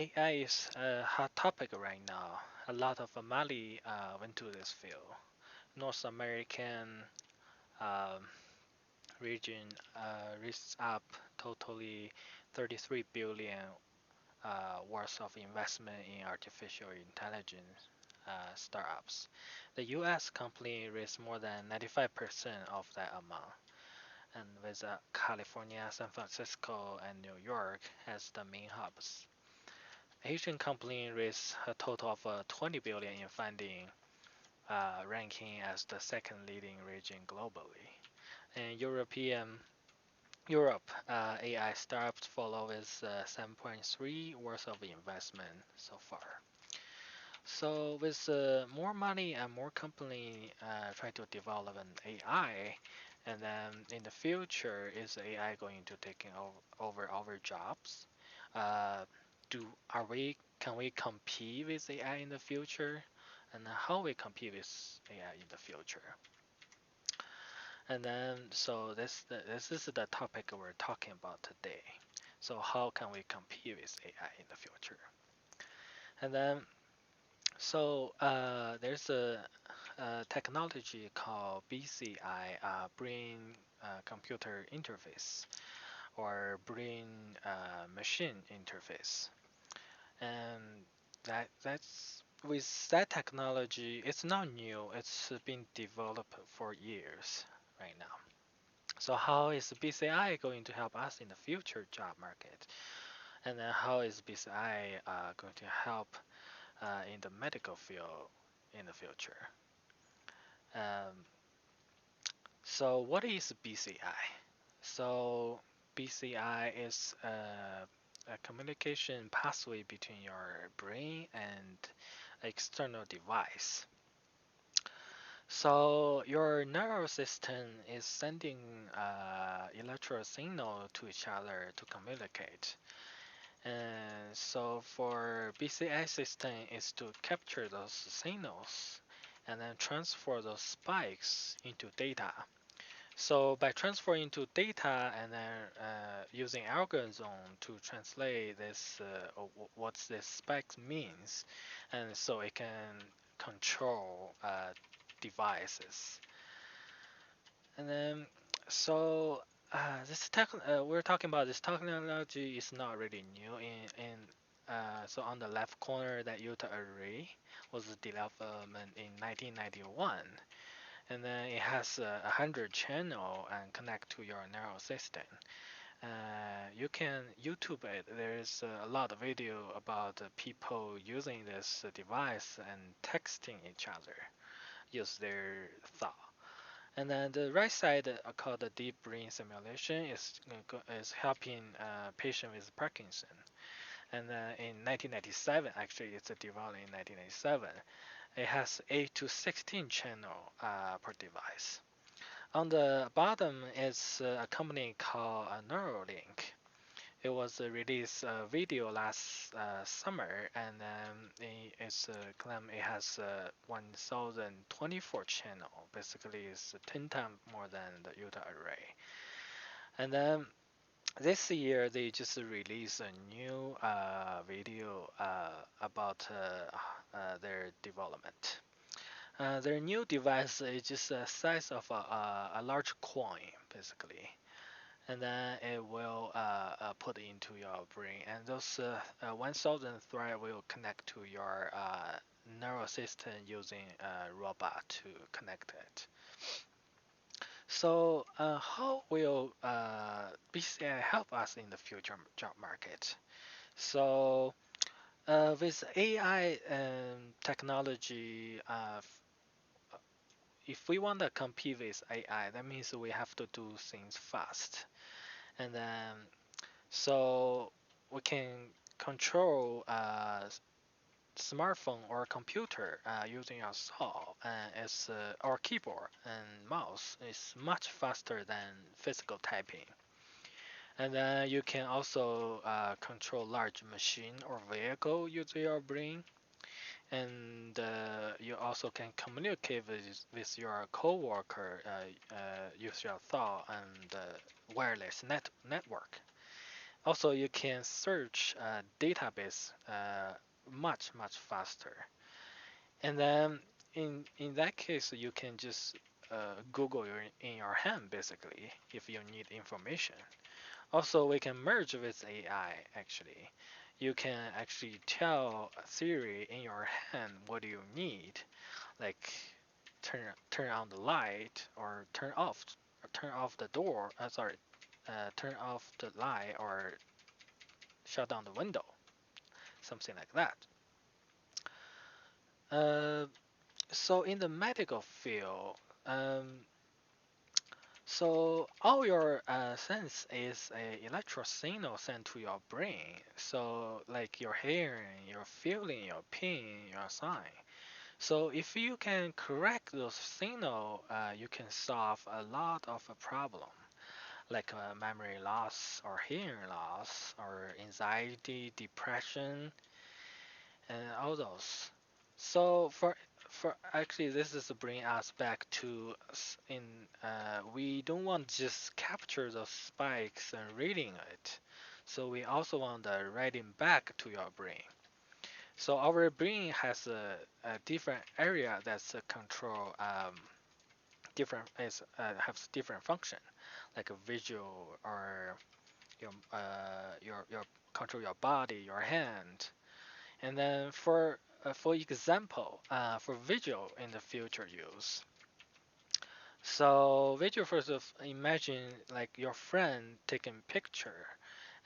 AI is a hot topic right now. A lot of money went to this field. North American um, region risks up totally 33 billion worth of investment in artificial intelligence startups. The U.S. company raised more than 95% of that amount, and with California, San Francisco, and New York as the main hubs. Asian company raised a total of 20 billion in funding, ranking as the second leading region globally. And Europe AI startups follow with 7.3 worth of investment so far. So with more money and more company try to develop an AI, and then in the future, is AI going to taking over our jobs? Uh, do are we can we compete with AI in the future, and how we compete with AI in the future? And then so this is the topic we're talking about today. So how can we compete with AI in the future? And then there's a technology called BCI, Brain Computer Interface, or Brain Machine Interface, and that's with that technology, it's not new. It's been developed for years right now. So how is BCI going to help us in the future job market? And then how is BCI going to help in the medical field in the future? Um, so what is BCI? So BCI is a communication pathway between your brain and external device. So your nervous system is sending electrical signal to each other to communicate. And so for BCI system is to capture those signals and then transfer those spikes into data. So by transferring to data and then using algorithm to translate this, what this spec means, and so it can control devices. And then so we're talking about this technology is not really new. So on the left corner, that Utah array was developed in 1991, and then it has 100 channel and connect to your neural system. You can YouTube it. There's a lot of video about people using this device and texting each other, use their thought. And then the right side called the deep brain simulation is helping patient with Parkinson. And in 1997, actually it's developed in 1997. It has 8 to 16 channel per device. On the bottom is a company called Neuralink. It was released video last summer, and it's claim it has 1,024 channel. Basically, it's 10 times more than the Utah array. And then this year they just released a new video about their development. Their new device is just the size of a large coin, basically, and then it will put into your brain, and those 1,000 thread will connect to your neural system using a robot to connect it. So how will BCI help us in the future job market? So with AI technology, if we want to compete with AI, that means we have to do things fast. And then so we can control smartphone or computer using our saw and as our keyboard and mouse is much faster than physical typing. And then you can also control large machine or vehicle using your brain. And you also can communicate with your coworker, use your thought and wireless network. Also, you can search a database much faster. And then in that case, you can just Google in your hand basically if you need information. Also, we can merge with AI actually. You can actually tell Siri in your hand what you need, like turn on the light or turn off the door. Turn off the light or shut down the window, something like that. Uh, so in the medical field, um, so all your sense is a electro signal sent to your brain. So like your hearing, your feeling, your pain, your sign. So if you can correct those signal, you can solve a lot of a problem like memory loss or hearing loss or anxiety, depression, and all those. So for actually this is bring us back to in we don't want to just capture those spikes and reading it. So we also want the writing back to your brain. So our brain has a different area that's a control different is has different function like a visual or your control your body, your hand, and then for example, for visual in the future use. So visual first of imagine like your friend taking picture,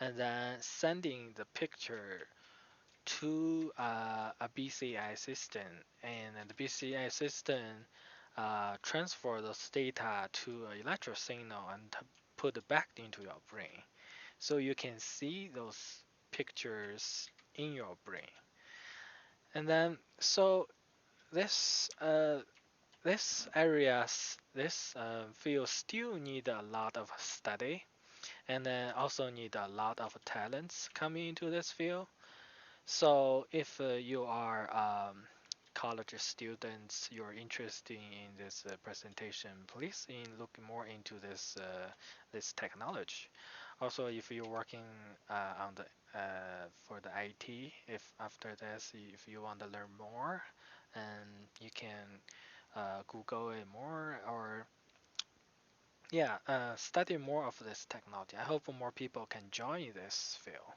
and then sending the picture to a BCI system, and then the BCI system transfer those data to an electrical signal and put it back into your brain. So you can see those pictures in your brain. And then so this this areas this field still need a lot of study, and then also need a lot of talents coming into this field. So if you are college students, you're interested in this presentation, please look more into this technology. Also, if you're working on the for the IT, if after this, if you want to learn more, and you can Google it more or yeah, study more of this technology. I hope more people can join this field.